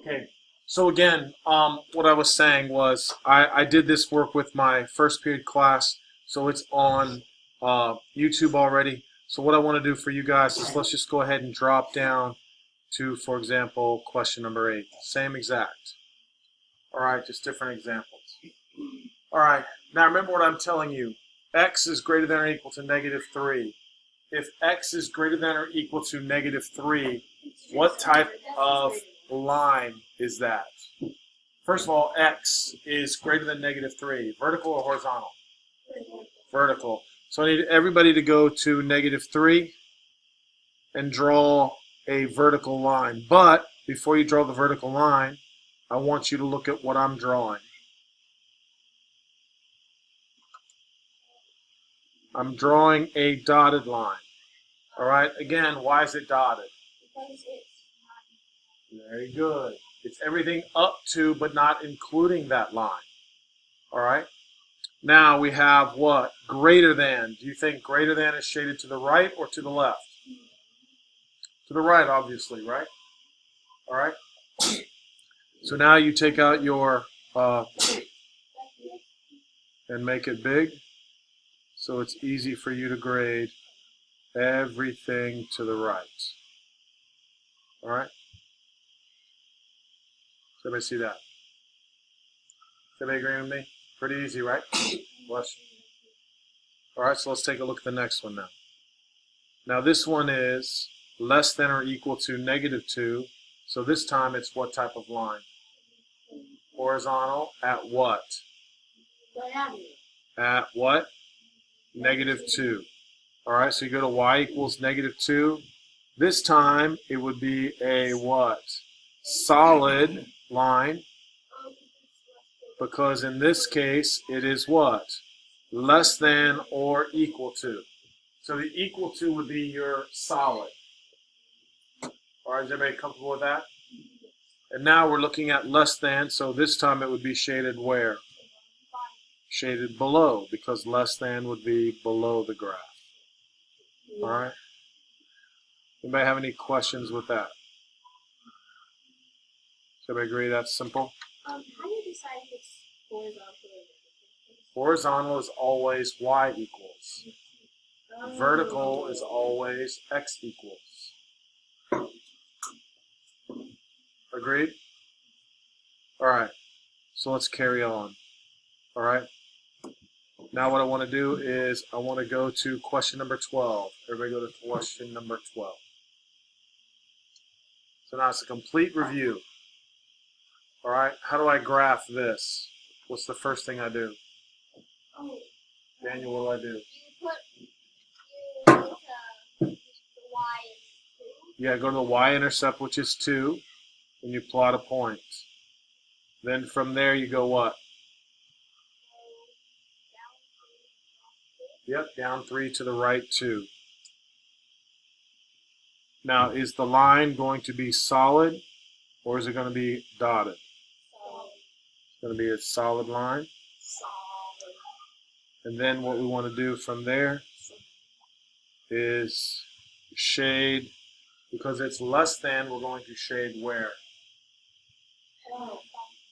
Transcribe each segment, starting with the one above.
Okay, so again, what I was saying was I did this work with my first period class, so it's on YouTube already. So what I want to do for you guys is let's just go ahead and drop down to, for example, question number 8. Same exact. All right, just different examples. All right, now remember what I'm telling you. X is greater than or equal to -3. If x is greater than or equal to -3, what type of line is that? First of all, x is greater than -3. Vertical or horizontal? Vertical. So I need everybody to go to -3 and draw a vertical line. But before you draw the vertical line, I want you to look at what I'm drawing. I'm drawing a dotted line. All right, again, why is it dotted? Because it's Very good. It's everything up to but not including that line. All right, now we have what? Greater than. Do you think greater than is shaded to the right or to the left? To the right, obviously, right? All right. So now you take out your and make it big, so it's easy for you to grade everything to the right. All right. So everybody see that? Is everybody agreeing with me? Pretty easy, right? Bless you. All right, so let's take a look at the next one now. Now this one is less than or equal to -2. So this time it's what type of line? Horizontal at what? At what? -2. All right, so you go to y equals -2. This time it would be a what? Solid line, because in this case it is what? Less than or equal to. So the equal to would be your solid. All right, is everybody comfortable with that? And now we're looking at less than, so this time it would be shaded where? Shaded below, because less than would be below the graph. All right. Anybody have any questions with that? Does everybody agree that's simple? How do you decide if it's horizontal? Horizontal is always y equals. Vertical is always x equals. Agreed? All right. So let's carry on. All right. Now what I want to do is I want to go to question number 12. Everybody go to question number 12. So now it's a complete review. All right. How do I graph this? What's the first thing I do? Oh, Daniel, what do I do? you go to the y is 2. Yeah, go to the y-intercept, which is 2, and you plot a point. Then from there you go what? Yep, down 3 to the right 2. Now, is the line going to be solid, or is it going to be dotted? It's going to be a solid line. And then what we want to do from there is shade, because it's less than, we're going to shade where?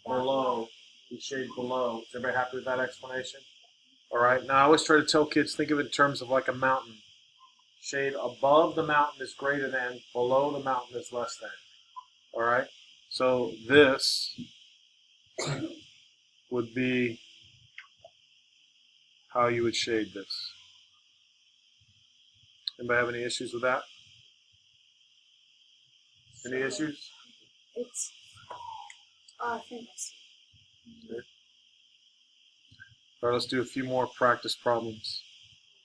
Below. We shade below. Is everybody happy with that explanation? All right. Now, I always try to tell kids, think of it in terms of like a mountain. Shade above the mountain is greater than, below the mountain is less than. All right. So this would be how you would shade this. Anybody have any issues with that? Any issues? It's famous. Okay. All right, let's do a few more practice problems.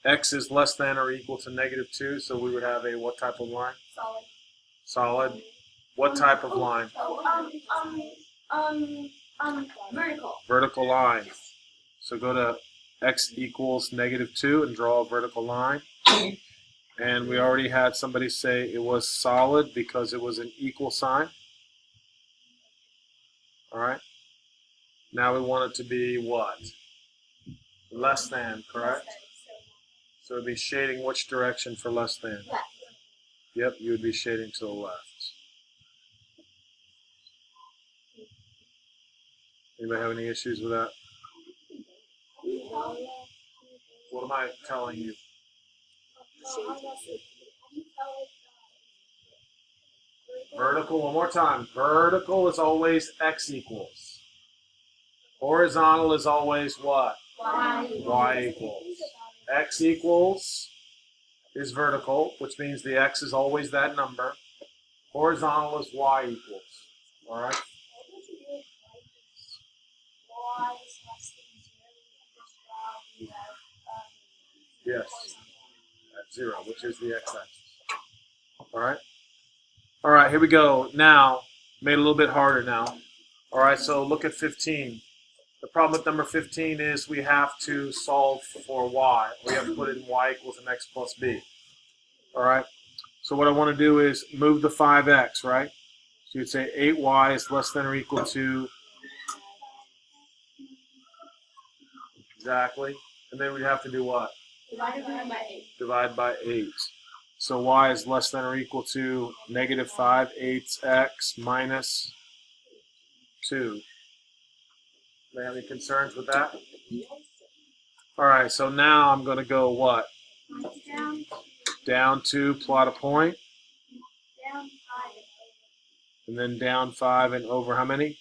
X is less than or equal to -2, so we would have a what type of line? Solid. Solid. What type of line? Vertical. Vertical line. So go to x equals -2 and draw a vertical line. And we already had somebody say it was solid because it was an equal sign. All right. Now we want it to be what? Less than, correct? So it would be shading which direction for less than? Left. Yep, you would be shading to the left. Anybody have any issues with that? What am I telling you? Vertical, one more time. Vertical is always x equals. Horizontal is always what? Y equals. X equals is vertical, which means the x is always that number. Horizontal is y equals. All right? Yes. At 0, which is the x-axis. All right? All right, here we go. Now, made it a little bit harder now. All right, so look at 15. The problem with number 15 is we have to solve for y. We have to put in y equals an x plus b. All right? So what I want to do is move the 5x, right? So you'd say 8y is less than or equal to, exactly. And then we'd have to do what? Divide by 8. So y is less than or equal to negative 5/8x minus 2. Do you have any concerns with that? All right, so now I'm going to go what? Down 2, plot a point. And then down 5 and over how many?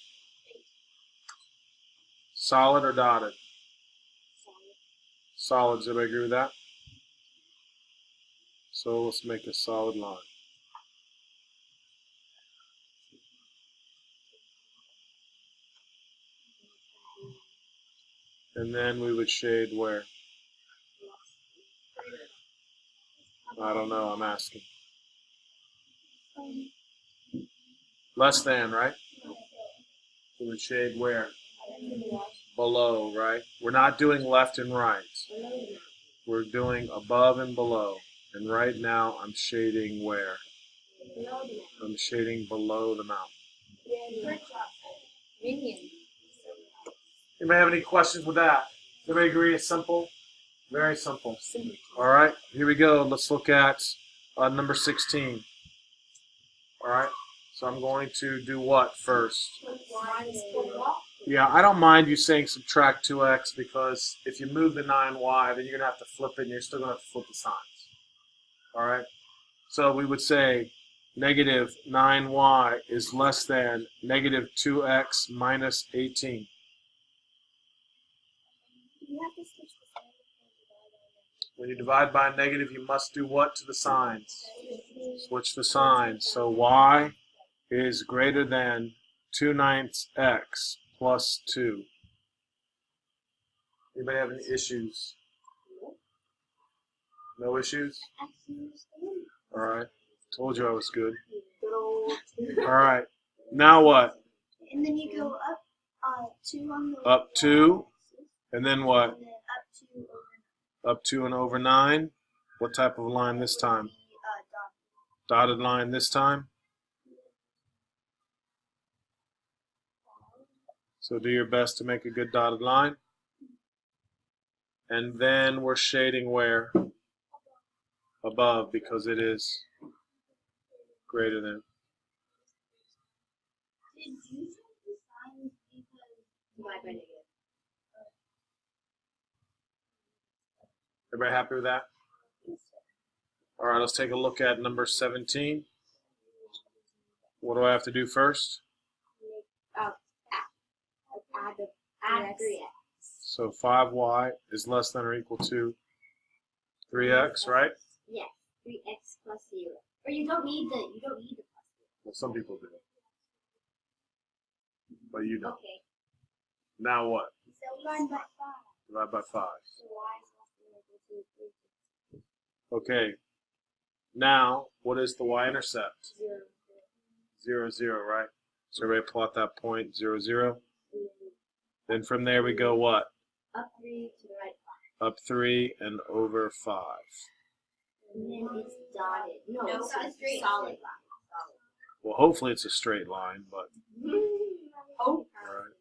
Solid or dotted? Solid. Does everybody agree with that? So let's make a solid line. And then we would shade where? I don't know, I'm asking. Less than, right? We would shade where? Below, right? We're not doing left and right. We're doing above and below. And right now I'm shading where? I'm shading below the mountain. Anybody have any questions with that? Everybody agree it's simple? Very simple. All right, here we go. Let's look at number 16. All right, so I'm going to do what first? Yeah, I don't mind you saying subtract 2x because if you move the 9y, then you're going to have to flip it and you're still going to have to flip the signs. All right, so we would say negative 9y is less than negative 2x minus 18. When you divide by a negative, you must do what to the signs? Switch the signs. So y is greater than 2/9 x plus 2. Anybody have any issues? No issues? All right. Told you I was good. All right. Now what? And then you go up 2 on the Up 2. And then what? and then Up 2 and over 9. What type of line this time? Dotted line this time. So do your best to make a good dotted line. And then we're shading where? Above, because it is greater than. Everybody happy with that? All right, let's take a look at number 17. What do I have to do first? add 3x. So 5y is less than or equal to 3x, right? Yes, 3x plus 0. Or you don't need the plus 0. Well, some people do. But you don't. Okay. Now what? So divide by 5. Divide by 5. So y is less than or equal to 3. Okay. Now, what is the y-intercept? 0, 0, 0, right? So everybody plot that point, 0, 0. Then from there we go what? Up 3 to the right 5. Up 3 and over 5. And then it's dotted. No, it's a straight solid line. Well, hopefully it's a straight line, but Oh. all right.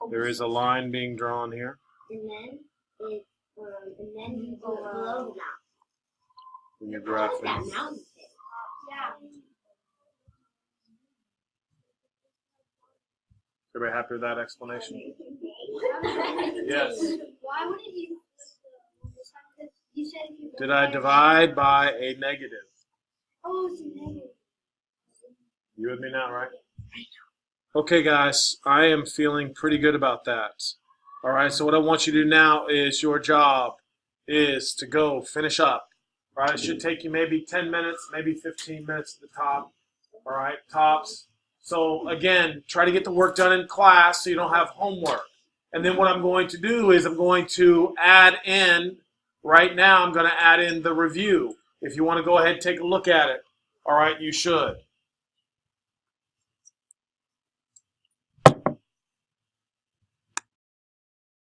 There is a line being drawn here. And then it, and then you go below the mountain. In your I like graphing. that mountain thing. Yeah. Everybody happy with that explanation? Yes. Why wouldn't you? You said if you. Did I divide by a negative? Oh, it's a negative. You with me now, right? Okay, guys, I am feeling pretty good about that. All right, so what I want you to do now is your job is to go finish up. All right, it should take you maybe 10 minutes, maybe 15 minutes at the top. All right, tops. So again, try to get the work done in class so you don't have homework. And then what I'm going to do is I'm going to add in, right now I'm going to add in the review. If you want to go ahead and take a look at it, all right, you should.